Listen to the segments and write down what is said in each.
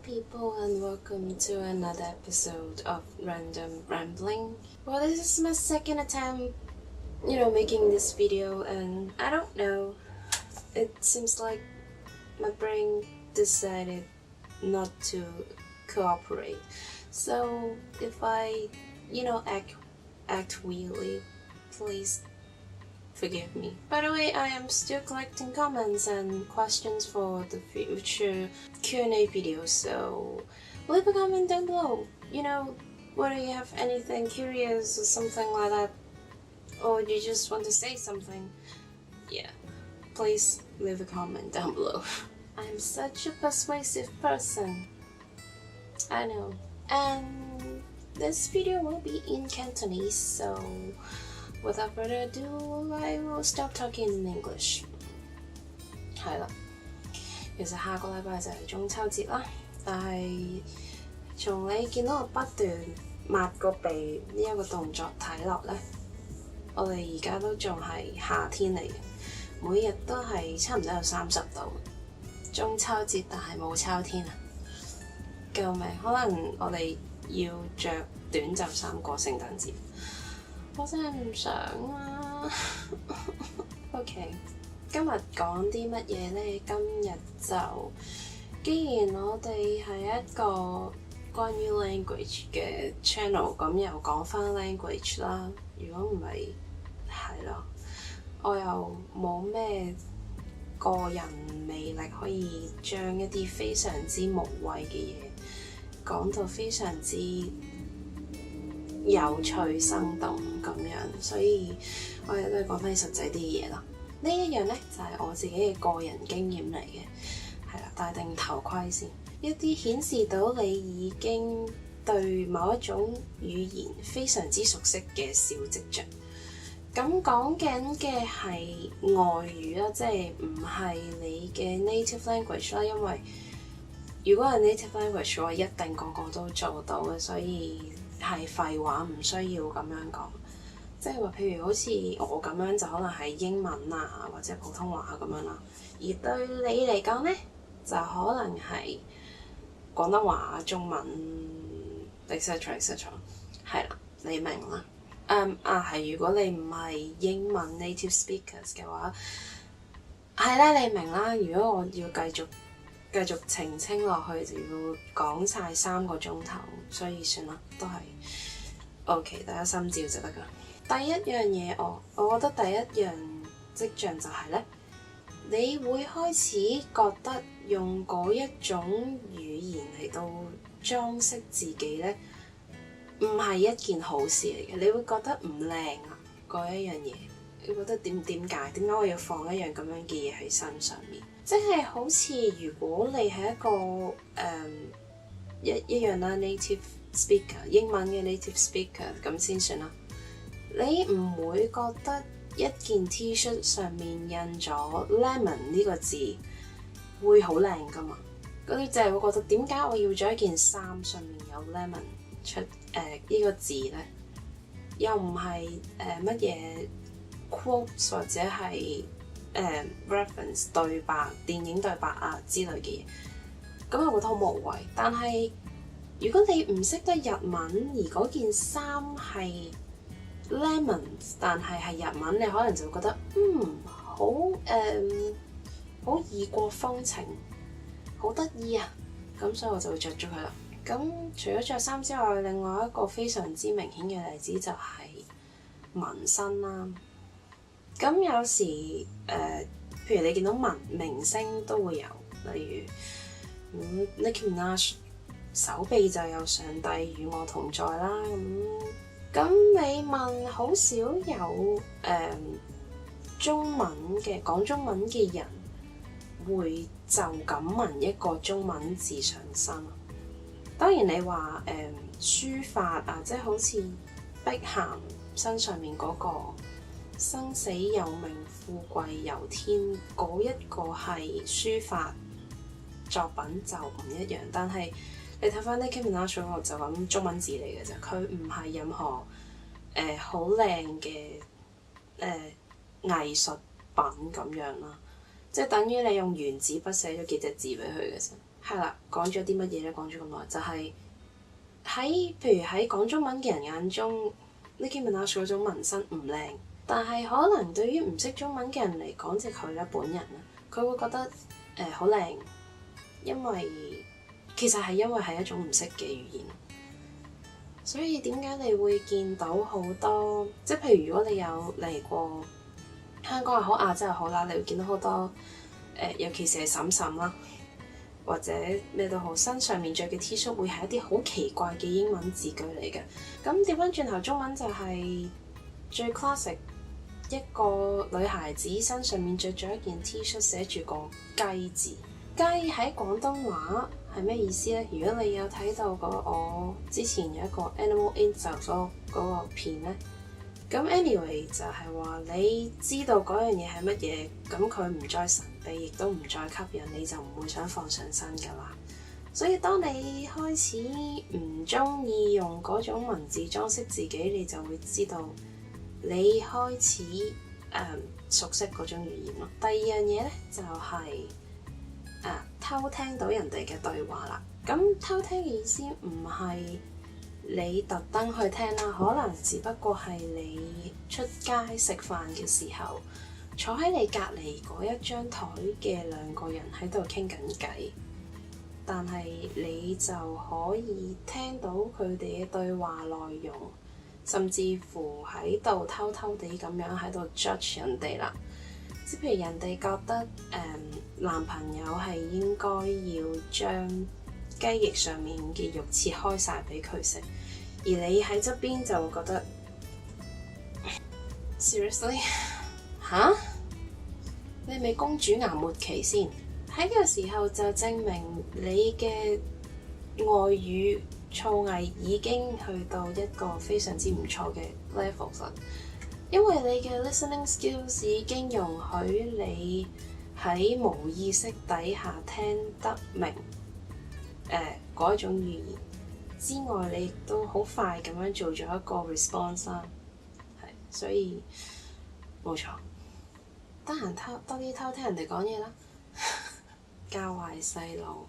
people, and welcome to another episode of Random Rambling. Well, this is my second attempt, making this video, and I don't know, it seems like my brain decided not to cooperate. So if I, act weirdly, please forgive me. By the way, I am still collecting comments and questions for the future Q&A videos, so leave a comment down below. Whether you have anything curious or something like that, or you just want to say something, please leave a comment down below. I'm such a persuasive person. I know. And this video will be in Cantonese, so without further ado, I will start talking in English. 係啦，其實下個禮拜就係中秋節啦，但係從你見到我不斷抹個鼻呢一個動作睇落呢，我哋而家都仲係夏天嚟嘅，每日都係差唔多有30度。中秋節但係冇秋天啊！救命！可能我哋要着短袖衫過聖誕節。我真係唔想啊！OK， 今日講啲乜嘢呢？今日就既然我哋係一個關於 language 嘅 channel， 咁又講翻 language 啦。如果唔係，係咯，我又冇咩個人魅力可以將一啲非常之無謂嘅嘢講到非常之有趣生動咁樣，所以我哋都係講翻實際啲嘢啦。呢一樣呢，就係我自己嘅個人經驗嚟嘅，係啦，戴定頭盔先。一啲顯示到你已經對某一種語言非常之熟悉嘅小跡象。咁講緊嘅係外語啦，即係唔係你嘅 native language 啦，因為如果係 native language 嘅話，一定個個都做到嘅，所以係廢話，唔需要咁樣講。即係話，譬如好似我咁樣就可能係英文啊，或者普通話咁樣啦。而對你嚟講呢，就可能係廣東話、中文 etc etc 係啦，你明啦。係如果你唔係英文 native speakers 嘅話，係啦，你明啦。如果我要繼續澄清落去，就要講晒3個鐘頭，所以算啦，都係 OK， 大家心照就得㗎。第一樣嘢，我覺得第一樣跡象就係咧，你會開始覺得用嗰一種語言嚟到裝飾自己咧，唔係一件好事嚟嘅。你會覺得唔靚啊，嗰一樣嘢，你覺得點解我要放一樣咁樣嘅嘢喺身上面？即係好似如果你係一個一樣啦 native speaker 英文嘅 native speaker 咁先算啦。你唔會覺得一件 T-shirt 上面印咗 lemon 呢個字會好靚噶嘛？咁你就係會覺得點解我要咗一件衫上面有 lemon 出呢個字咧？又唔係乜嘢 quotes 或者係reference 對白、電影對白啊之類嘅嘢，咁我覺得好無謂。但係如果你唔識得日文，而嗰件衫係 lemon， 但係日文，你可能就會覺得好異國風情，好得意啊！咁所以我就會着咗佢啦。咁除咗着衫之外，另外一個非常之明顯嘅例子就係紋身啦。咁有時譬如你見到明星都會有，例如Nicki Minaj 手臂就有上帝與我同在啦。咁你問好少有講中文嘅人會就咁紋一個中文字上身。當然你話書法啊，即係好似碧咸身上面嗰個生死有命，富貴由天嗰一個係書法作品就唔一樣，但係你睇翻 Nicki Minaj 嗰個就咁中文字嚟嘅啫，佢唔係任何好靚嘅藝術品咁樣啦，即係等於你用原子筆寫咗幾隻字俾佢嘅啫。係啦，講咗啲乜嘢咧？講咗咁耐，就係譬如喺講中文嘅人眼中，Nicki Minaj嗰種紋身唔靚，但係可能對於唔識中文嘅人嚟講，即係佢咧本人啦，佢會覺得好靚，因為其實係因為係一種唔識嘅語言。所以點解你會見到好多，即係譬如如果你有嚟過香港又好，亞洲又好啦，你會見到好多尤其是係嬸嬸啦，或者咩都好，身上面着嘅 T 恤會係一啲好奇怪嘅英文字句嚟嘅。咁調翻轉頭，中文就係最 classic， 一個女孩子身上面着咗一件 T 恤，寫住個雞字。雞喺廣東話係咩意思咧？如果你有睇到我之前有一個 Animal Insult 嗰個片咧，咁 anyway 就係話你知道嗰樣嘢係乜嘢，咁佢唔再神秘，亦都唔再吸引，你就唔會想放上身㗎啦。所以當你開始唔中意用嗰種文字裝飾自己，你就會知道你開始熟悉嗰種語言咯。第二樣嘢咧就係偷聽到人哋嘅對話啦。咁偷聽嘅意思唔係你特登去聽啦，可能只不過係你出街食飯嘅時候，坐喺你隔離嗰一張台嘅兩個人喺度傾緊偈，但係你就可以聽到佢哋嘅對話內容，甚至乎喺度偷偷地咁樣喺度 judge 人哋啦。即譬如人哋覺得男朋友係應該要將雞翼上面嘅肉切開晒俾佢食，而你喺側邊就會覺得 seriously 吓？你係咪公主癌末期先？喺呢個時候就證明你嘅外語造詣已經去到一個非常之唔錯嘅 level 啦。因為你嘅 listening skills 已經容許你喺無意識底下聽得明嗰一種語言之外，你亦都好快咁樣做咗一個 response 啦。係，所以冇錯，得閒多啲偷聽人哋講嘢啦，教壞細路。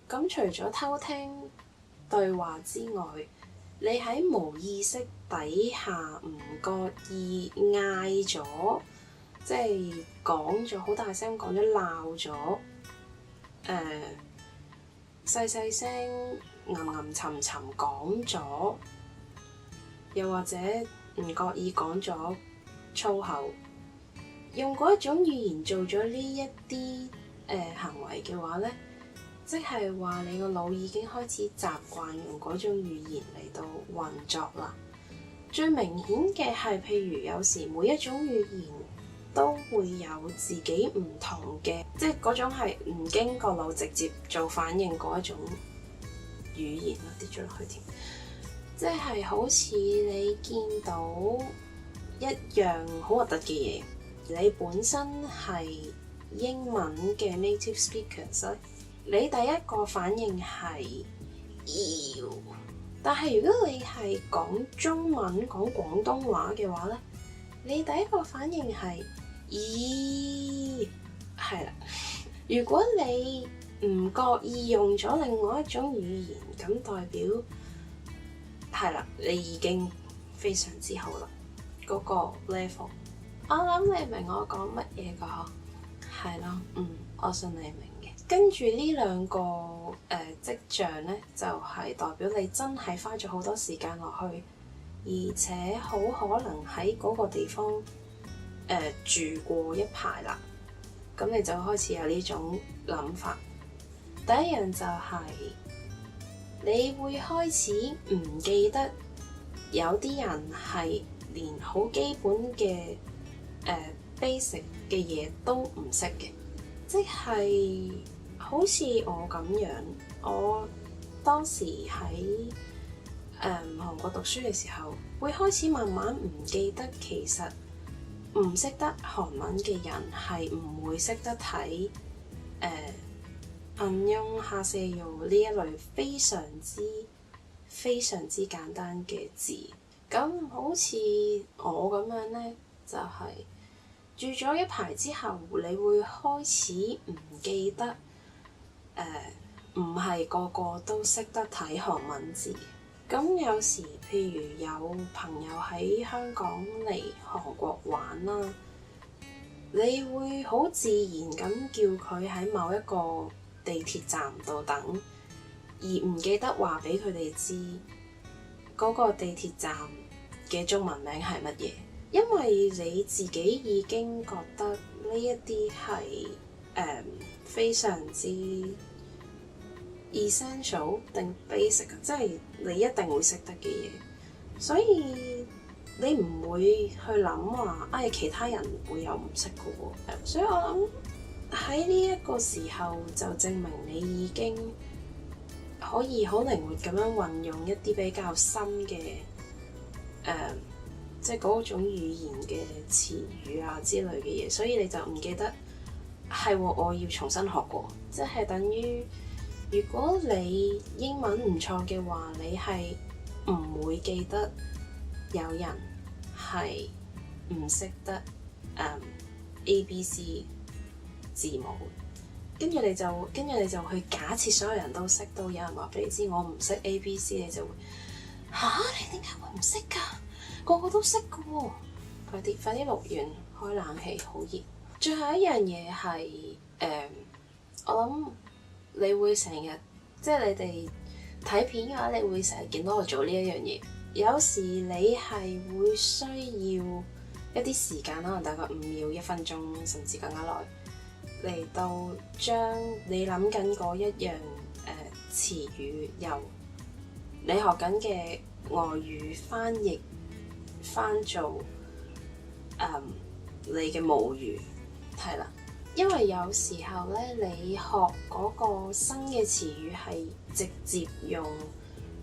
咁除咗偷聽對話之外，你喺無意識底下唔覺意嗌咗，即係講咗好大聲講咗鬧咗，細細聲吟沉沉講咗，又或者唔覺意講咗粗口，用嗰一種語言做咗呢一啲行為嘅話咧，即係話你個腦已經開始習慣用嗰種語言嚟到運作啦。最明顯嘅係，譬如有時每一種語言都會有自己唔同嘅，即係嗰種係唔經個腦直接做反應嗰一種語言啦。跌咗落去添，即係好似你見到一樣好核突嘅嘢，你本身係英文嘅 native speakers 咧，你第一個反應係妖，但係如果你係講中文講廣東話嘅話咧，你第一個反應係咦，係啦。如果你唔覺意用咗另外一種語言，咁代表係啦，你已經非常之好啦，嗰個 level。我諗你明我講乜嘢㗎嗬？係咯，我信你明嘅。跟住呢兩個跡象咧，就係代表你真係花咗好多時間落去，而且好可能喺嗰個地方住過一排啦。咁你就開始有呢種諗法。第一樣就係你會開始唔記得有啲人係連好基本嘅basic 嘅嘢都唔識嘅，即係好似我咁樣，我當時喺韓國讀書嘅時候，會開始慢慢唔記得，其實唔識得韓文嘅人係唔會識得睇안녕 하세요呢一類非常之簡單嘅字。咁好似我咁樣咧，就係住咗一排之後，你會開始唔記得唔係個個都識得睇韓文字。咁有時譬如有朋友喺香港嚟韓國玩啦，你會好自然咁叫佢喺某一個地鐵站度等，而唔記得話俾佢哋知嗰個地鐵站嘅中文名係乜嘢，因為你自己已經覺得呢一啲係非常之 essential 定 basic， 即係你一定會識得嘅嘢，所以你唔會去諗話其他人會有唔識嘅喎。所以我諗喺呢一個時候就證明你已經可以好靈活咁樣運用一啲比較深嘅即係嗰種語言嘅詞語啊之類嘅嘢，所以你就唔記得係我要重新學過，即係等於如果你英文唔錯嘅話，你係唔會記得有人係唔識得ABC 字母，跟住你就去假設所有人都識，到有人話俾你知我唔識 ABC， 你就會你點解會唔識㗎？個個都識㗎喎！快啲錄完開冷氣，好熱。最後一樣嘢係我諗你會成日即係你哋睇片嘅話，你會成日見到我做呢一樣嘢。有時你係會需要一啲時間，可能大概5秒、1分鐘，甚至更加耐，嚟到將你諗緊嗰一樣詞語由你學緊嘅外語翻譯翻做你嘅母語，係啦。因為有時候咧，你學嗰個新嘅詞語係直接用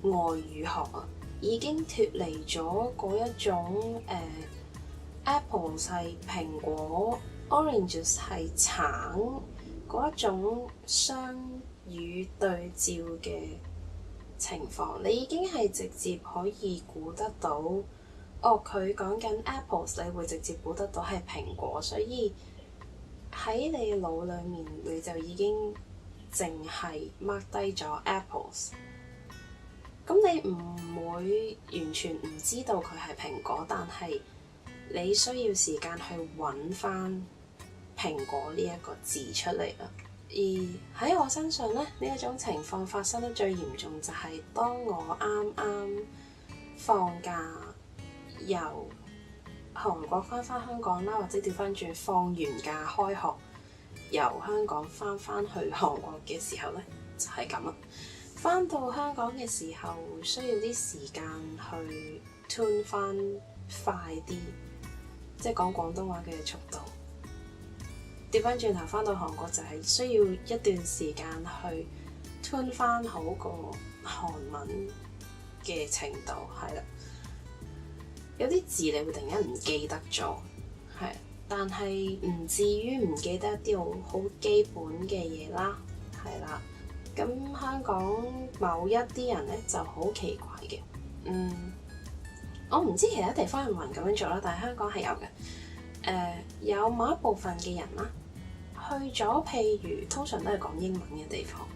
外語學啊，已經脫離咗嗰一種Apple 係蘋果 ，Oranges 係橙嗰一種雙語對照嘅情況，你已經係直接可以估得到，佢講緊 Apples， 你會直接估得到係蘋果，所以喺你腦裡面你就已經淨係 mark 低咗 Apples。咁你唔會完全唔知道佢係蘋果，但係你需要時間去揾翻蘋果呢一個字出嚟啦。而喺我身上咧，呢一種情況發生得最嚴重就係當我啱啱放假由韓國翻香港啦，或者調翻轉放完假開學由香港翻去韓國嘅時候咧，就係咁啦。翻到香港嘅時候需要啲時間去 tune 翻快啲，即係講廣東話嘅速度。調翻轉頭翻到韓國就係需要一段時間去 tune 翻好個韓文嘅程度，係啦。有啲字你會突然間唔記得咗，係，但係唔至於唔記得一啲好基本嘅嘢啦，係啦。咁香港某一啲人咧就好奇怪嘅，我唔知其他地方有冇人咁樣做啦，但係香港係有嘅。有某一部分嘅人啦，去咗譬如通常都係講英文嘅地方，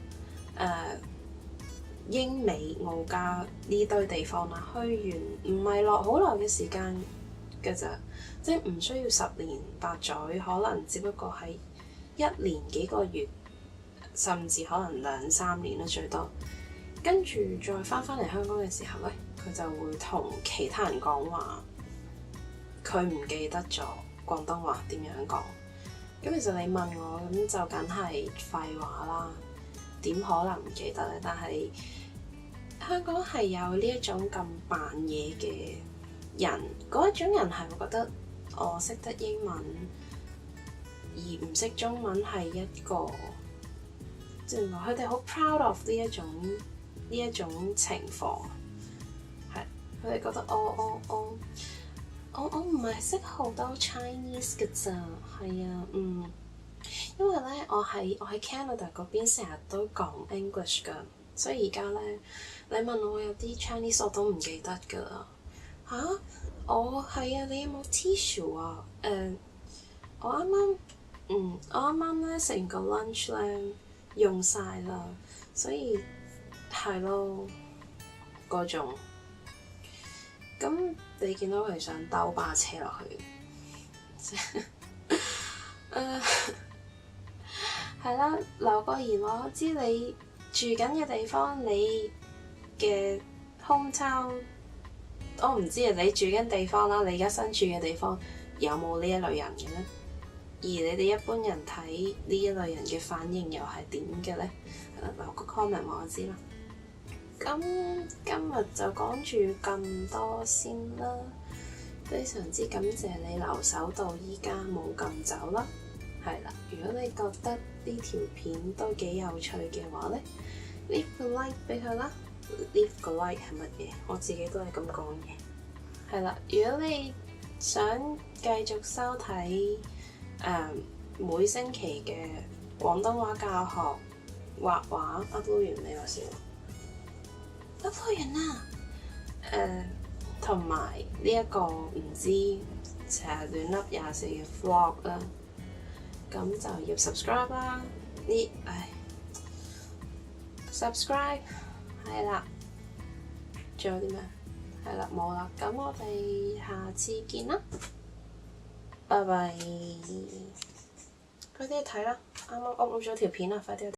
英美澳加呢堆地方啦，去完唔係落好耐嘅時間㗎咋，即係唔需要10年8載，可能只不過係1年幾個月，甚至可能2、3年啦最多。跟住再翻嚟香港嘅時候咧，佢就會同其他人講話，佢唔記得咗廣東話點樣講。咁其實你問我咁就梗係廢話啦，點可能唔記得咧？但係香港係有呢一種咁扮嘢嘅人，嗰一種人係會覺得我識得英文而唔識中文係一個，即係佢哋好 proud of 呢一種情況，係佢哋覺得我唔係識好多 Chinese 㗎咋，係啊，因為咧我喺 Canada 嗰邊成日都講 English 㗎，所以而家咧你問我有啲 Chinese 我都唔記得㗎啦。係啊，你有冇 tissue 啊？我啱啱咧食完個 lunch 咧，用晒啦，所以係咯嗰種。咁你見到佢想兜巴車落去，係啦，留個言我知你住緊嘅地方，你嘅 hometown，我唔知啊，你住緊地方啦，你而家身處嘅地方有冇呢一類人嘅咧？而你哋一般人睇呢一類人嘅反應又係點嘅咧？留個 comment 話我知啦。咁今日就講住咁多先啦，非常之感謝你留守到依家冇撳走啦。係啦，如果你覺得呢條片都幾有趣嘅話咧，leave 個 like 俾佢啦。leave 個 like 係乜嘢？我自己都係咁講嘅。係啦，如果你想繼續收睇每星期嘅廣東話教學畫畫 upload 完未話先？upload 完啦。同埋呢一個唔知成日亂笠24嘅 vlog 啦，咁就要 subscribe 啦。subscribe 係啦。仲有啲咩？係啦，冇啦。咁我哋下次見啦，拜拜。快啲去睇啦！啱啱upload咗條片啦，快啲去睇。